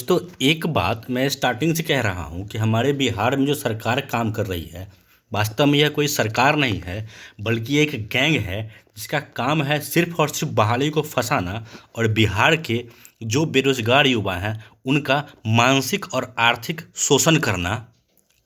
दोस्तों, एक बात मैं स्टार्टिंग से कह रहा हूँ कि हमारे बिहार में जो सरकार काम कर रही है, वास्तव में यह कोई सरकार नहीं है, बल्कि एक गैंग है जिसका काम है सिर्फ और सिर्फ बहाली को फंसाना और बिहार के जो बेरोजगार युवा हैं उनका मानसिक और आर्थिक शोषण करना।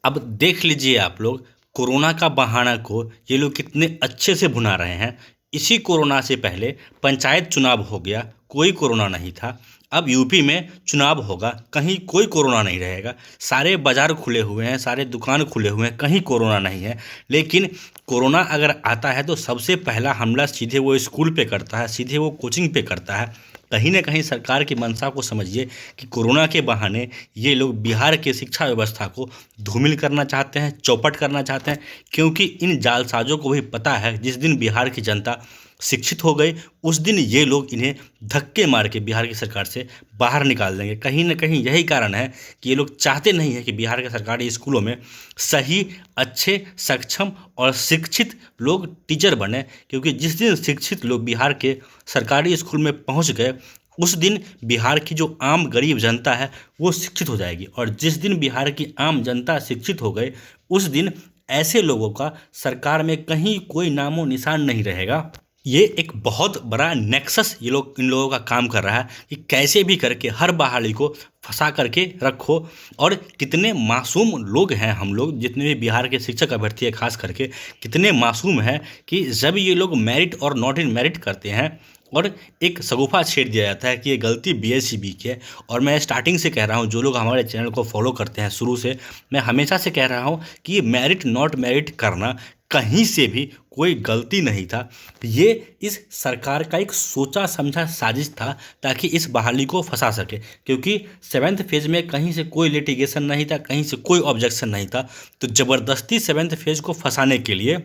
अब देख लीजिए आप लोग, कोरोना का बहाना को ये लोग कितने अच्छे से भुना रहे हैं। इसी कोरोना से पहले पंचायत चुनाव हो गया, कोई कोरोना नहीं था। अब यूपी में चुनाव होगा, कहीं कोई कोरोना नहीं रहेगा। सारे बाजार खुले हुए हैं, सारे दुकान खुले हुए हैं, कहीं कोरोना नहीं है। लेकिन कोरोना अगर आता है तो सबसे पहला हमला सीधे वो स्कूल पे करता है, सीधे वो कोचिंग पे करता है। कहीं ना कहीं सरकार की मंशा को समझिए कि कोरोना के बहाने ये लोग बिहार के शिक्षा व्यवस्था को धूमिल करना चाहते हैं, चौपट करना चाहते हैं। क्योंकि इन जालसाजों को भी पता है जिस दिन बिहार की जनता शिक्षित हो गई उस दिन ये लोग इन्हें धक्के मार के बिहार की सरकार से बाहर निकाल देंगे। कहीं ना कहीं यही कारण है कि ये लोग चाहते नहीं है कि बिहार के सरकारी स्कूलों में सही, अच्छे, सक्षम और शिक्षित लोग टीचर बने। क्योंकि जिस दिन शिक्षित लोग बिहार के सरकारी स्कूल में पहुंच गए उस दिन बिहार की जो आम गरीब जनता है वो शिक्षित हो जाएगी, और जिस दिन बिहार की आम जनता शिक्षित हो गई उस दिन ऐसे लोगों का सरकार में कहीं कोई नामो निशान नहीं रहेगा। ये एक बहुत बड़ा नेक्सस ये लोग इन लोगों का काम कर रहा है कि कैसे भी करके हर बहाली को फंसा करके रखो। और कितने मासूम लोग हैं हम लोग, जितने भी बिहार के शिक्षक अभ्यर्थी है खास करके, कितने मासूम हैं कि जब ये लोग मेरिट और नॉट इन मेरिट करते हैं और एक शगुफा छेड़ दिया जाता है कि ये गलती बीएसईबी की है। और मैं स्टार्टिंग से कह रहा हूँ, जो लोग हमारे चैनल को फॉलो करते हैं शुरू से, मैं हमेशा से कह रहा हूँ कि ये मेरिट नॉट मेरिट करना कहीं से भी कोई गलती नहीं था। ये इस सरकार का एक सोचा समझा साजिश था ताकि इस बहाली को फंसा सके। क्योंककि 7th फेज में कहीं से कोई लिटिगेशन नहीं था, कहीं से कोई ऑब्जेक्शन नहीं था, तो ज़बरदस्ती 7th फेज को फंसाने के लिए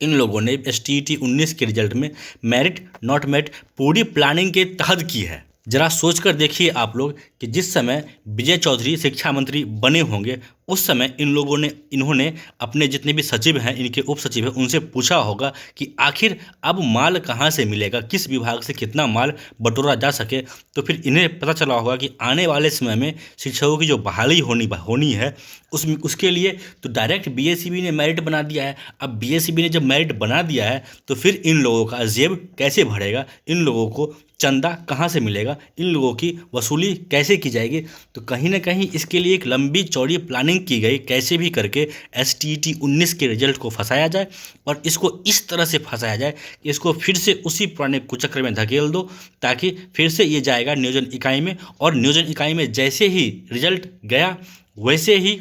इन लोगों ने STET 19 के रिजल्ट में मेरिट नॉट मेरिट पूरी प्लानिंग के तहत की है। जरा सोच कर देखिए आप लोग कि जिस समय विजय चौधरी शिक्षा मंत्री बने होंगे उस समय इन्होंने अपने जितने भी सचिव हैं, इनके उप सचिव हैं, उनसे पूछा होगा कि आखिर अब माल कहाँ से मिलेगा, किस विभाग से कितना माल बटोरा जा सके। तो फिर इन्हें पता चला होगा कि आने वाले समय में शिक्षकों की जो बहाली होनी है उसके लिए तो डायरेक्ट बीएसईबी ने मेरिट बना दिया है। अब बीएसईबी ने जब मेरिट बना दिया है तो फिर इन लोगों का जेब कैसे भरेगा, इन लोगों को चंदा कहाँ से मिलेगा, इन लोगों की वसूली कैसे की जाएगी। तो कहीं ना कहीं इसके लिए एक लंबी चौड़ी प्लानिंग की गई, कैसे भी करके STET 19 के रिजल्ट को फंसाया जाए और इसको इस तरह से फंसाया जाए कि इसको फिर से उसी पुराने कुचक्र में धकेल दो, ताकि फिर से ये जाएगा नियोजन इकाई में, और नियोजन इकाई में जैसे ही रिजल्ट गया वैसे ही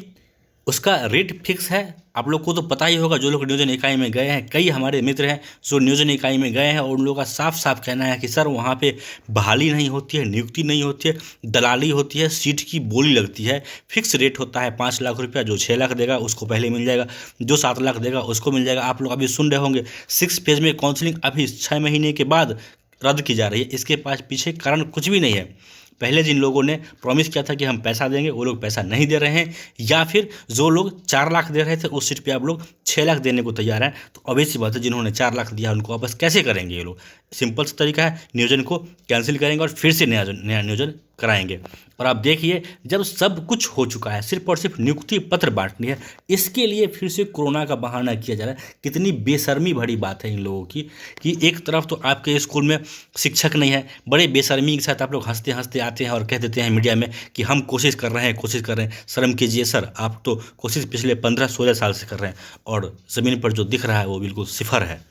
उसका रेट फिक्स है। आप लोग को तो पता ही होगा, जो लोग नियोजन इकाई में गए हैं, कई हमारे मित्र हैं जो नियोजन इकाई में गए हैं, और उन लोगों का साफ साफ कहना है कि सर वहाँ पे बहाली नहीं होती है, नियुक्ति नहीं होती है, दलाली होती है, सीट की बोली लगती है, फिक्स रेट होता है 5 लाख रुपया। जो 6 लाख देगा उसको पहले मिल जाएगा, जो 7 लाख देगा उसको मिल जाएगा। आप लोग अभी सुन रहे होंगे 6 फेज में काउंसलिंग अभी 6 महीने के बाद रद्द की जा रही है। इसके पास पीछे कारण कुछ भी नहीं है। पहले जिन लोगों ने प्रॉमिस किया था कि हम पैसा देंगे वो लोग पैसा नहीं दे रहे हैं, या फिर जो लोग 4 लाख दे रहे थे उस सीट पे आप लोग 6 लाख देने को तैयार हैं। तो ऑब्वियस सी बात है, जिन्होंने 4 लाख दिया उनको वापस कैसे करेंगे ये लोग। सिंपल सा तरीका है, नियोजन को कैंसिल करेंगे और फिर से नया नियोजन कराएंगे। और आप देखिए, जब सब कुछ हो चुका है, सिर्फ और सिर्फ नियुक्ति पत्र बांटनी है, इसके लिए फिर से कोरोना का बहाना किया जा रहा है। कितनी बेशर्मी भरी बात है इन लोगों की कि एक तरफ तो आपके स्कूल में शिक्षक नहीं है, बड़े बेशर्मी के साथ आप लोग हंसते हंसते आते हैं और कह देते हैं मीडिया में कि हम कोशिश कर रहे हैं। शर्म कीजिए सर, आप तो कोशिश पिछले 15-16 साल से कर रहे हैं और ज़मीन पर जो दिख रहा है वो बिल्कुल सिफर है।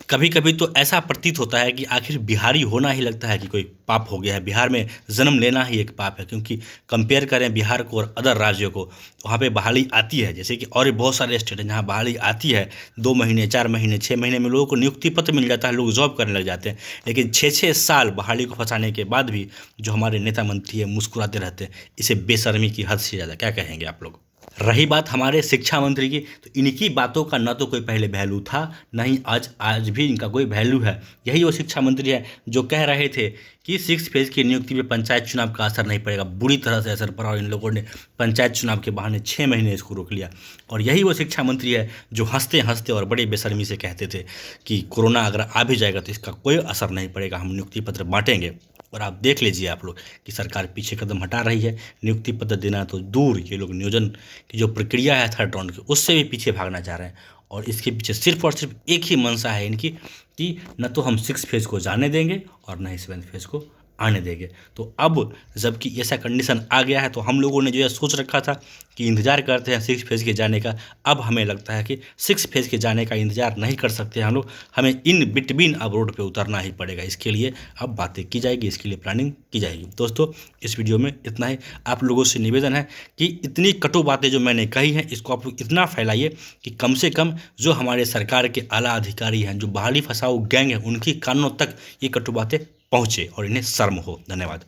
कभी कभी तो ऐसा प्रतीत होता है कि आखिर बिहारी होना ही लगता है कि कोई पाप हो गया है, बिहार में जन्म लेना ही एक पाप है। क्योंकि कंपेयर करें बिहार को और अदर राज्यों को, वहाँ पे बहाली आती है, जैसे कि और भी बहुत सारे स्टेट हैं जहाँ बहाली आती है 2 महीने, 4 महीने, 6 महीने में लोगों को नियुक्ति पत्र मिल जाता है, लोग जॉब करने लग जाते हैं। लेकिन 6-6 साल बहाली को फंसाने के बाद भी जो हमारे नेता मंत्री है मुस्कुराते रहते हैं। इसे बेशर्मी की हद से ज़्यादा क्या कहेंगे आप लोग। रही बात हमारे शिक्षा मंत्री की, तो इनकी बातों का ना तो कोई पहले वैल्यू था, ना ही आज भी इनका कोई वैल्यू है। यही वो शिक्षा मंत्री है जो कह रहे थे कि 6 फेज की नियुक्ति में पंचायत चुनाव का असर नहीं पड़ेगा। बुरी तरह से असर पड़ा और इन लोगों ने पंचायत चुनाव के बहाने 6 महीने इसको रोक लिया। और यही वो शिक्षा मंत्री है जो हंसते हंसते और बड़ी बेशर्मी से कहते थे कि कोरोना अगर आ भी जाएगा तो इसका कोई असर नहीं पड़ेगा, हम नियुक्ति पत्र बांटेंगे। और आप देख लीजिए आप लोग कि सरकार पीछे कदम हटा रही है। नियुक्ति पत्र देना तो दूर, ये लोग नियोजन की जो प्रक्रिया है थर्ड राउंड की, उससे भी पीछे भागना चाह रहे हैं। और इसके पीछे सिर्फ और सिर्फ एक ही मंशा है इनकी कि न तो हम 6 फेज़ को जाने देंगे और न ही 7 फेज़ को आने देंगे। तो अब जबकि ऐसा कंडीशन आ गया है, तो हम लोगों ने जो है सोच रखा था कि इंतज़ार करते हैं 6 फेज़ के जाने का। अब हमें लगता है कि 6 फेज़ के जाने का इंतज़ार नहीं कर सकते हैं हम लोग, हमें इन बिटवीन अब रोड पे उतरना ही पड़ेगा। इसके लिए अब बातें की जाएगी, इसके लिए प्लानिंग की जाएगी। दोस्तों, इस वीडियो में इतना ही। आप लोगों से निवेदन है कि इतनी कटु बातें जो मैंने कही हैं, इसको आप लोग इतना फैलाइए कि कम से कम जो हमारे सरकार के आला अधिकारी हैं, जो बहाली फसाऊ गैंग है, उनकी कानों तक ये कटु बातें पहुँचे और इन्हें शर्म हो। धन्यवाद।